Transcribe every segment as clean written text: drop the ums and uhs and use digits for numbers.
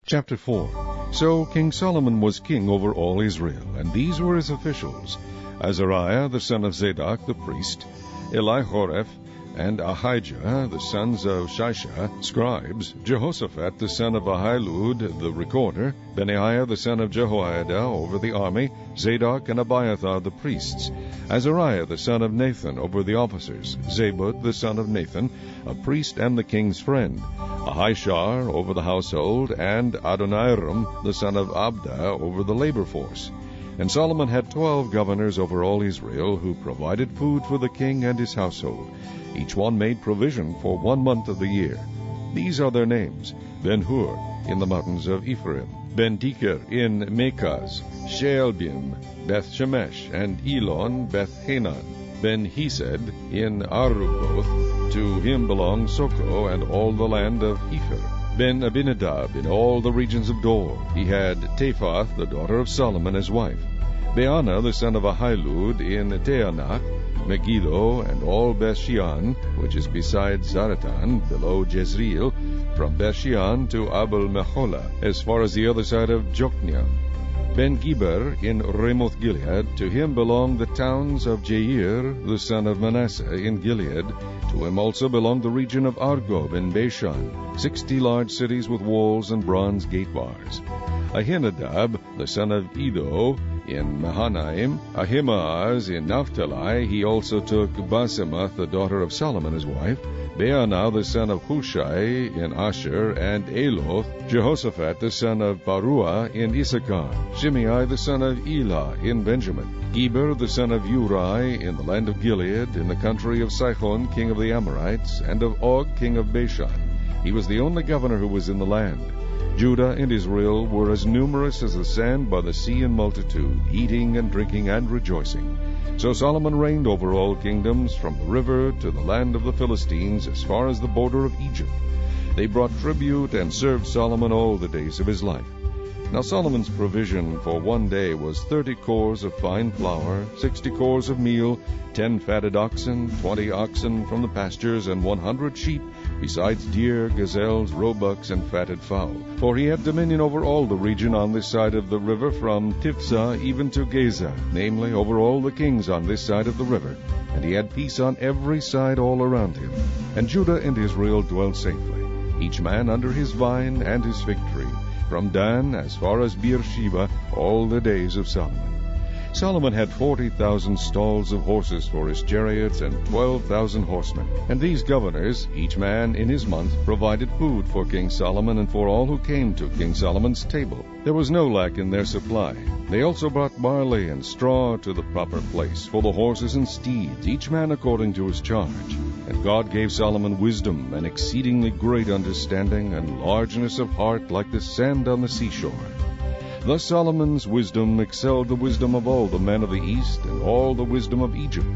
Chapter 4. So King Solomon was king over all Israel, and these were his officials: Azariah the son of Zadok the priest, Elihoreph and Ahijah the sons of Shisha, scribes, Jehoshaphat the son of Ahilud the recorder, Benaiah the son of Jehoiada over the army, Zadok and Abiathar the priests, Azariah the son of Nathan over the officers, Zabud the son of Nathan, a priest and the king's friend, Ahishar over the household, and Adoniram the son of Abda over the labor force. And Solomon had 12 governors over all Israel, who provided food for the king and his household. Each one made provision for 1 month of the year. These are their names: Ben-Hur in the mountains of Ephraim, Ben-Deker in Makaz, Shealbim, Beth-Shemesh, and Elon, Beth-Hanan, Ben-Hesed in Aruboth. To him belonged Soko and all the land of Hepher. Ben-Abinadab in all the regions of Dor. He had Taphath, the daughter of Solomon, as wife. Baana, the son of Ahilud, in Teanach, Megiddo, and all Beth-Shean, which is beside Zaratan, below Jezreel, from Beth-Shean to Abel-Meholah, as far as the other side of Jokneam. Ben-Geber in Ramoth-Gilead. To him belonged the towns of Jair, the son of Manasseh, in Gilead. To him also belonged the region of Argob in Bashan, 60 large cities with walls and bronze gate bars. Ahinadab, the son of Iddo, in Mahanaim, Ahimaaz in Naphtali. He also took Basemath, the daughter of Solomon, as wife, Baana, the son of Hushai, in Asher, and Aloth, Jehoshaphat, the son of Paruah, in Issachar, Shimei, the son of Elah, in Benjamin, Geber, the son of Uri, in the land of Gilead, in the country of Sihon, king of the Amorites, and of Og, king of Bashan. He was the only governor who was in the land. Judah and Israel were as numerous as the sand by the sea in multitude, eating and drinking and rejoicing. So Solomon reigned over all kingdoms, from the river to the land of the Philistines, as far as the border of Egypt. They brought tribute and served Solomon all the days of his life. Now Solomon's provision for 1 day was 30 cores of fine flour, 60 cores of meal, 10 fatted oxen, 20 oxen from the pastures, and 100 sheep, besides deer, gazelles, roebucks, and fatted fowl. For he had dominion over all the region on this side of the river, from Tiphsah even to Gaza, namely, over all the kings on this side of the river. And he had peace on every side all around him. And Judah and Israel dwelt safely, each man under his vine and his fig tree, from Dan as far as Beersheba, all the days of Solomon. Solomon had 40,000 stalls of horses for his chariots, and 12,000 horsemen. And these governors, each man in his month, provided food for King Solomon and for all who came to King Solomon's table. There was no lack in their supply. They also brought barley and straw to the proper place for the horses and steeds, each man according to his charge. And God gave Solomon wisdom and exceedingly great understanding, and largeness of heart like the sand on the seashore. Thus Solomon's wisdom excelled the wisdom of all the men of the east, and all the wisdom of Egypt.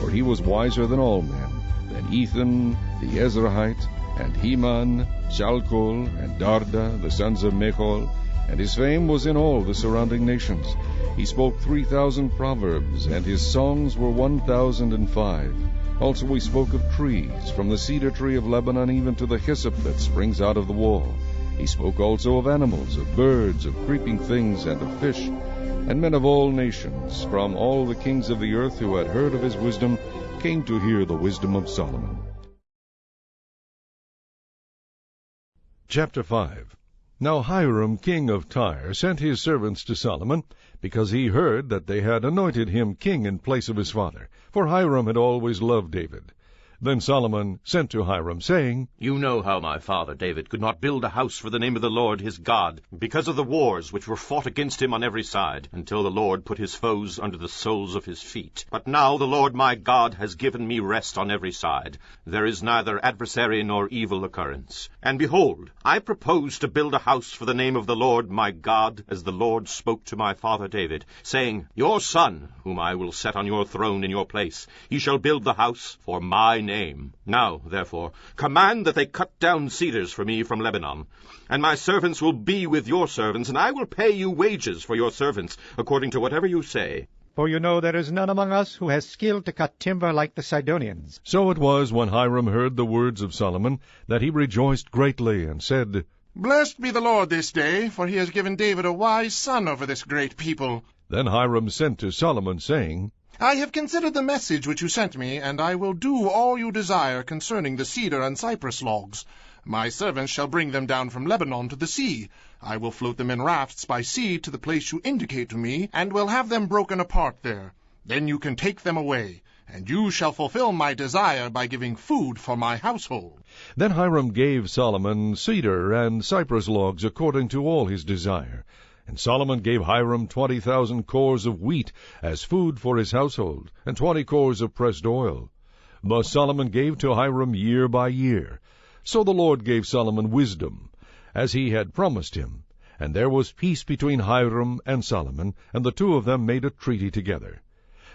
For he was wiser than all men, than Ethan the Ezrahite, and Heman, Shalcol, and Darda, the sons of Mechol, and his fame was in all the surrounding nations. He spoke 3,000 proverbs, and his songs were 1,005. Also he spoke of trees, from the cedar tree of Lebanon even to the hyssop that springs out of the wall. He spoke also of animals, of birds, of creeping things, and of fish. And men of all nations, from all the kings of the earth who had heard of his wisdom, came to hear the wisdom of Solomon. Chapter 5. Now Hiram king of Tyre sent his servants to Solomon, because he heard that they had anointed him king in place of his father, for Hiram had always loved David. Then Solomon sent to Hiram, saying, You know how my father David could not build a house for the name of the Lord his God, because of the wars which were fought against him on every side, until the Lord put his foes under the soles of his feet. But now the Lord my God has given me rest on every side. There is neither adversary nor evil occurrence. And behold, I propose to build a house for the name of the Lord my God, as the Lord spoke to my father David, saying, Your son, whom I will set on your throne in your place, he shall build the house for my name. Now, therefore, command that they cut down cedars for me from Lebanon. And my servants will be with your servants, and I will pay you wages for your servants, according to whatever you say. For you know there is none among us who has skill to cut timber like the Sidonians. So it was, when Hiram heard the words of Solomon, that he rejoiced greatly, and said, Blessed be the Lord this day, for he has given David a wise son over this great people. Then Hiram sent to Solomon, saying, I have considered the message which you sent me, and I will do all you desire concerning the cedar and cypress logs. My servants shall bring them down from Lebanon to the sea. I will float them in rafts by sea to the place you indicate to me, and will have them broken apart there. Then you can take them away, and you shall fulfill my desire by giving food for my household. Then Hiram gave Solomon cedar and cypress logs according to all his desire. And Solomon gave Hiram 20,000 cores of wheat as food for his household, and 20 cores of pressed oil. Thus Solomon gave to Hiram year by year. So the Lord gave Solomon wisdom, as he had promised him. And there was peace between Hiram and Solomon, and the two of them made a treaty together.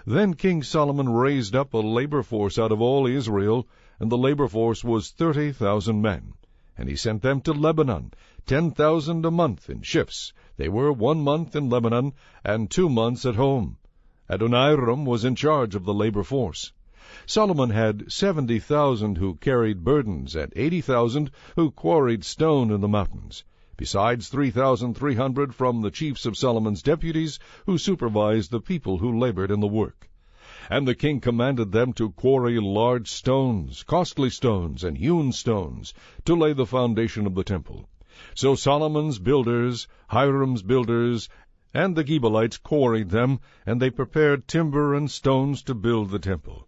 Then King Solomon raised up a labor force out of all Israel, and the labor force was 30,000 men. And he sent them to Lebanon, 10,000 a month in shifts. They were 1 month in Lebanon, and 2 months at home. Adoniram was in charge of the labor force. Solomon had 70,000 who carried burdens, and 80,000 who quarried stone in the mountains, besides 3,300 from the chiefs of Solomon's deputies, who supervised the people who labored in the work. And the king commanded them to quarry large stones, costly stones, and hewn stones, to lay the foundation of the temple. So Solomon's builders, Hiram's builders, and the Gebalites quarried them, and they prepared timber and stones to build the temple.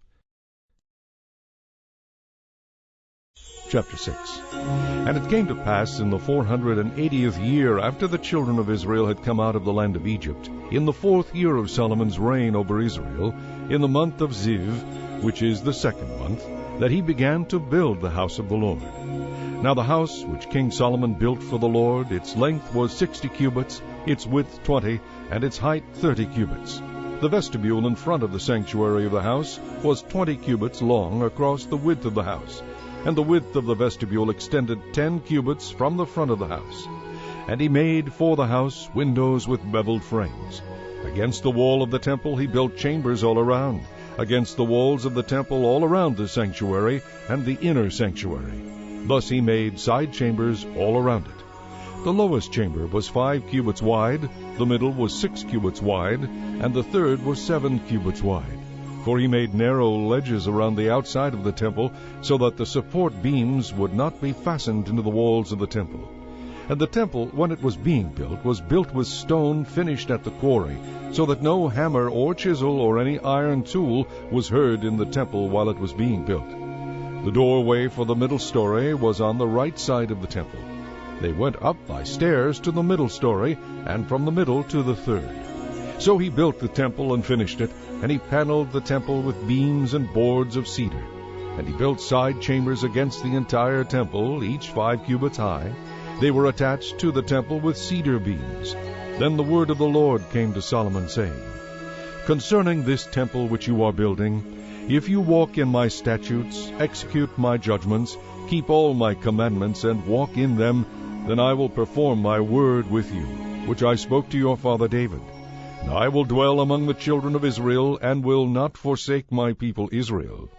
Chapter 6. And it came to pass in the 480th year after the children of Israel had come out of the land of Egypt, in the 4th year of Solomon's reign over Israel, in the month of Ziv, which is the 2nd month, that he began to build the house of the Lord. Now the house which King Solomon built for the Lord, its length was 60 cubits, its width 20, and its height 30 cubits. The vestibule in front of the sanctuary of the house was 20 cubits long across the width of the house, and the width of the vestibule extended 10 cubits from the front of the house. And he made for the house windows with beveled frames. Against the wall of the temple he built chambers all around, against the walls of the temple all around the sanctuary and the inner sanctuary. Thus he made side chambers all around it. The lowest chamber was 5 cubits wide, the middle was 6 cubits wide, and the third was 7 cubits wide. For he made narrow ledges around the outside of the temple, so that the support beams would not be fastened into the walls of the temple. And the temple, when it was being built, was built with stone finished at the quarry, so that no hammer or chisel or any iron tool was heard in the temple while it was being built. The doorway for the middle story was on the right side of the temple. They went up by stairs to the middle story, and from the middle to the third. So he built the temple and finished it, and he paneled the temple with beams and boards of cedar. And he built side chambers against the entire temple, each 5 cubits high. They were attached to the temple with cedar beams. Then the word of the Lord came to Solomon, saying, Concerning this temple which you are building, if you walk in my statutes, execute my judgments, keep all my commandments, and walk in them, then I will perform my word with you, which I spoke to your father David. And I will dwell among the children of Israel, and will not forsake my people Israel.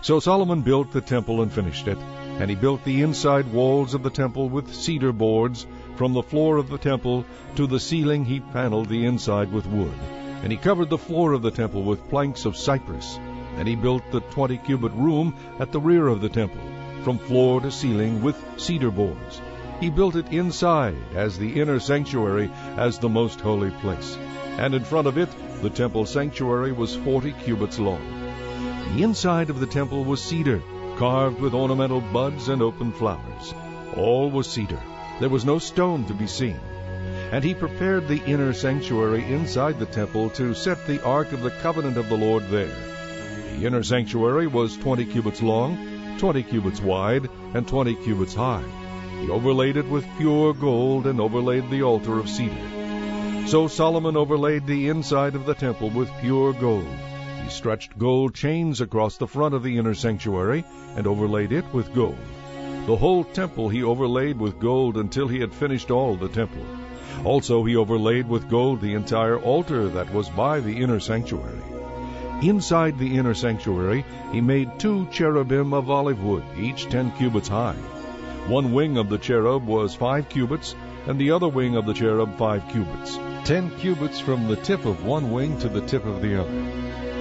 So Solomon built the temple and finished it, and he built the inside walls of the temple with cedar boards. From the floor of the temple to the ceiling he paneled the inside with wood. And he covered the floor of the temple with planks of cypress. And he built the 20-cubit room at the rear of the temple, from floor to ceiling with cedar boards. He built it inside as the inner sanctuary, as the most holy place. And in front of it the temple sanctuary was 40 cubits long. The inside of the temple was cedar, carved with ornamental buds and open flowers. All was cedar. There was no stone to be seen. And he prepared the inner sanctuary inside the temple to set the ark of the covenant of the Lord there. The inner sanctuary was 20 cubits long, 20 cubits wide, and 20 cubits high. He overlaid it with pure gold, and overlaid the altar of cedar. So Solomon overlaid the inside of the temple with pure gold. He stretched gold chains across the front of the inner sanctuary, and overlaid it with gold. The whole temple he overlaid with gold until he had finished all the temple. Also he overlaid with gold the entire altar that was by the inner sanctuary. Inside the inner sanctuary he made 2 cherubim of olive wood, each 10 cubits high. One wing of the cherub was 5 cubits, and the other wing of the cherub 5 cubits. 10 cubits from the tip of one wing to the tip of the other.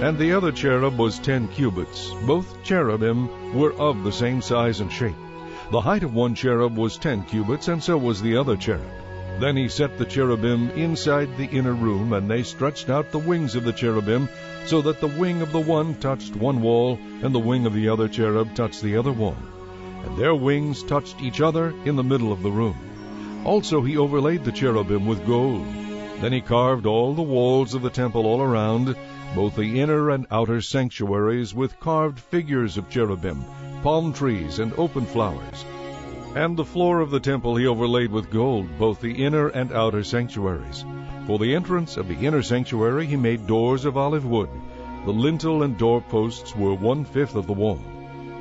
And the other cherub was 10 cubits. Both cherubim were of the same size and shape. The height of one cherub was 10 cubits, and so was the other cherub. Then he set the cherubim inside the inner room, and they stretched out the wings of the cherubim, so that the wing of the one touched one wall, and the wing of the other cherub touched the other wall. And their wings touched each other in the middle of the room. Also he overlaid the cherubim with gold. Then he carved all the walls of the temple all around, both the inner and outer sanctuaries, with carved figures of cherubim, palm trees, and open flowers. And the floor of the temple he overlaid with gold, both the inner and outer sanctuaries. For the entrance of the inner sanctuary he made doors of olive wood. The lintel and doorposts were 1/5 of the wall.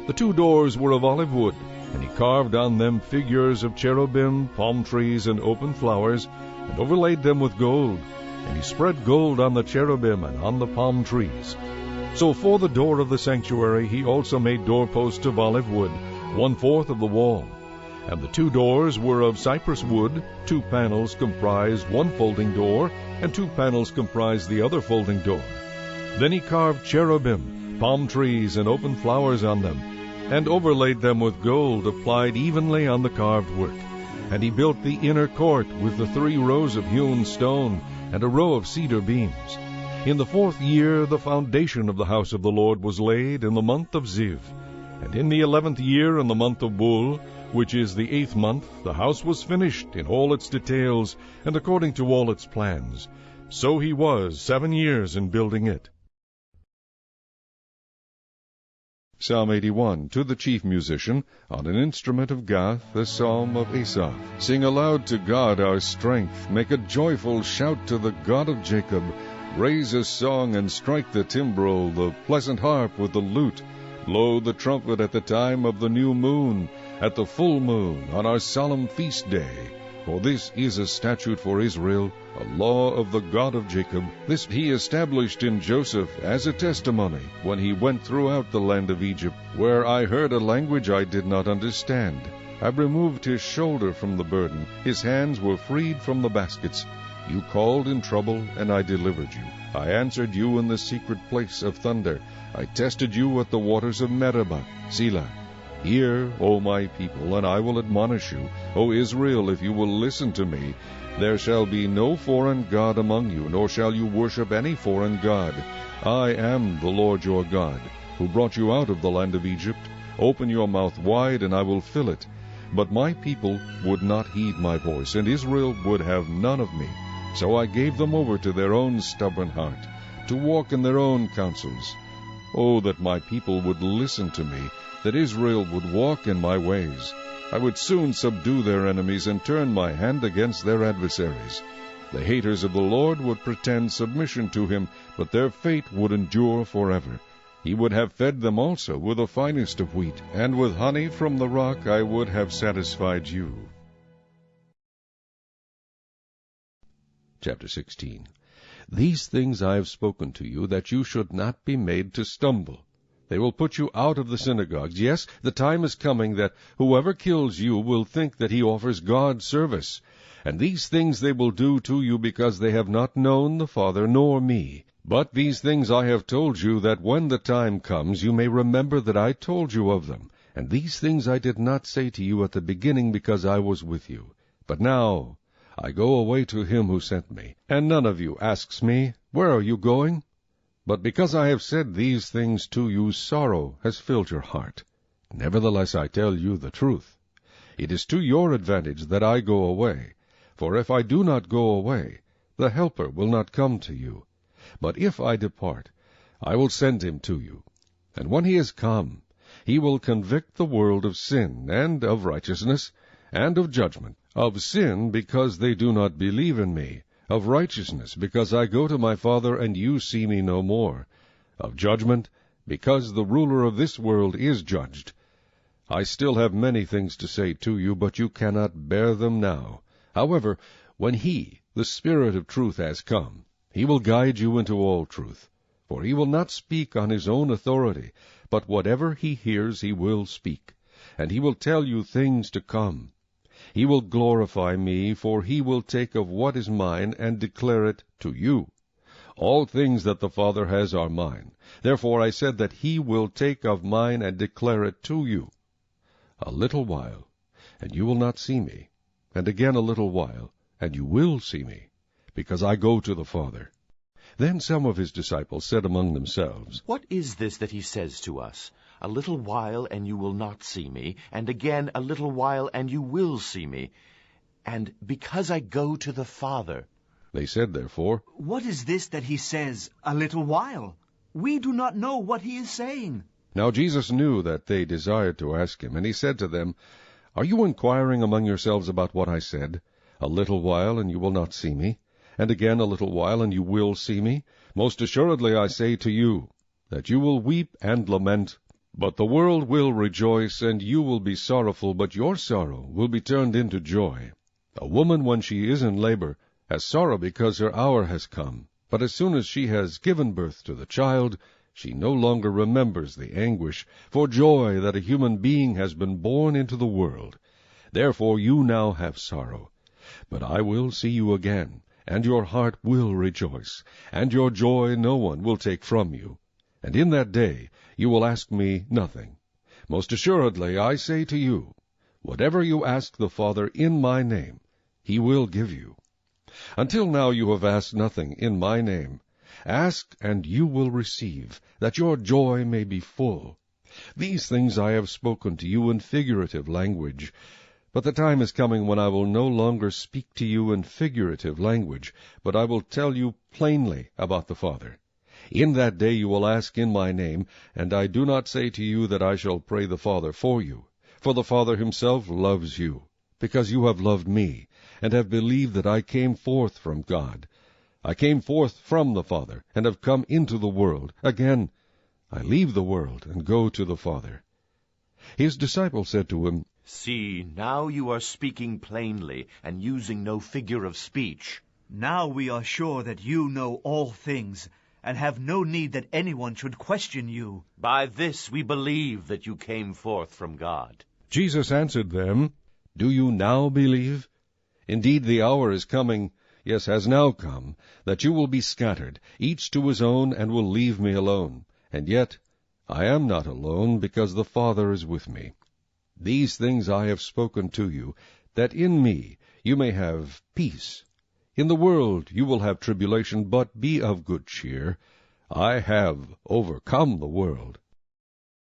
The 2 doors were of olive wood, and he carved on them figures of cherubim, palm trees, and open flowers, and overlaid them with gold. And he spread gold on the cherubim and on the palm trees. So for the door of the sanctuary he also made doorposts of olive wood, 1/4 of the wall. And the 2 doors were of cypress wood. 2 panels comprised one folding door, and 2 panels comprised the other folding door. Then he carved cherubim, palm trees, and open flowers on them, and overlaid them with gold applied evenly on the carved work. And he built the inner court with the 3 rows of hewn stone, and a row of cedar beams. In the 4th year the foundation of the house of the Lord was laid, in the month of Ziv. And in the 11th year, in the month of Bul, which is the 8th month, the house was finished in all its details, and according to all its plans. So he was 7 years in building it. Psalm 81, to the chief musician, on an instrument of Gath, a psalm of Asaph. Sing aloud to God our strength, make a joyful shout to the God of Jacob. Raise a song and strike the timbrel, the pleasant harp with the lute. Blow the trumpet at the time of the new moon, at the full moon, on our solemn feast day. For this is a statute for Israel, a law of the God of Jacob. This he established in Joseph as a testimony, when he went throughout the land of Egypt, where I heard a language I did not understand. I removed his shoulder from the burden, his hands were freed from the baskets. You called in trouble, and I delivered you. I answered you in the secret place of thunder. I tested you at the waters of Meribah. Selah. Hear, O my people, and I will admonish you. O Israel, if you will listen to me, there shall be no foreign god among you, nor shall you worship any foreign god. I am the Lord your God, who brought you out of the land of Egypt. Open your mouth wide, and I will fill it. But my people would not heed my voice, and Israel would have none of me. So I gave them over to their own stubborn heart, to walk in their own counsels. Oh, that my people would listen to me, that Israel would walk in my ways. I would soon subdue their enemies and turn my hand against their adversaries. The haters of the Lord would pretend submission to him, but their fate would endure forever. He would have fed them also with the finest of wheat, and with honey from the rock I would have satisfied you. Chapter 16. These things I have spoken to you, that you should not be made to stumble. They will put you out of the synagogues. Yes, the time is coming that whoever kills you will think that he offers God service. And these things they will do to you because they have not known the Father nor me. But these things I have told you, that when the time comes you may remember that I told you of them. And these things I did not say to you at the beginning because I was with you. But now I go away to him who sent me. And none of you asks me, Where are you going? But because I have said these things to you, sorrow has filled your heart. Nevertheless I tell you the truth. It is to your advantage that I go away. For if I do not go away, the Helper will not come to you. But if I depart, I will send him to you. And when he has come, he will convict the world of sin, and of righteousness, and of judgment. Of sin, because they do not believe in me. Of righteousness, because I go to my Father, and you see me no more. Of judgment, because the ruler of this world is judged. I still have many things to say to you, but you cannot bear them now. However, when he, the Spirit of truth, has come, he will guide you into all truth. For he will not speak on his own authority, but whatever he hears he will speak, and he will tell you things to come. He will glorify me, for he will take of what is mine and declare it to you. All things that the Father has are mine. Therefore I said that he will take of mine and declare it to you. A little while, and you will not see me, and again a little while, and you will see me, because I go to the Father." Then some of his disciples said among themselves, "What is this that he says to us? A little while, and you will not see me, and again a little while, and you will see me. And because I go to the Father." They said therefore, "What is this that he says, a little while? We do not know what he is saying." Now Jesus knew that they desired to ask him, and he said to them, "Are you inquiring among yourselves about what I said? A little while, and you will not see me, and again a little while, and you will see me? Most assuredly I say to you, that you will weep and lament, but the world will rejoice, and you will be sorrowful, but your sorrow will be turned into joy. A woman, when she is in labor, has sorrow because her hour has come, but as soon as she has given birth to the child, she no longer remembers the anguish for joy that a human being has been born into the world. Therefore you now have sorrow, but I will see you again, and your heart will rejoice, and your joy no one will take from you. And in that day you will ask me nothing. Most assuredly I say to you, whatever you ask the Father in my name, he will give you. Until now you have asked nothing in my name. Ask, and you will receive, that your joy may be full. These things I have spoken to you in figurative language. But the time is coming when I will no longer speak to you in figurative language, but I will tell you plainly about the Father. In that day you will ask in my name, and I do not say to you that I shall pray the Father for you. For the Father himself loves you, because you have loved me, and have believed that I came forth from God. I came forth from the Father, and have come into the world. Again, I leave the world, and go to the Father." His disciples said to him, "See, now you are speaking plainly, and using no figure of speech." Now we are sure that you know all things, and have no need that anyone should question you. By this we believe that you came forth from God. Jesus answered them, "Do you now believe? Indeed, the hour is coming, yes, has now come, that you will be scattered, each to his own, and will leave me alone. And yet I am not alone, because the Father is with me. These things I have spoken to you, that in me you may have peace. In the world you will have tribulation, but be of good cheer. I have overcome the world."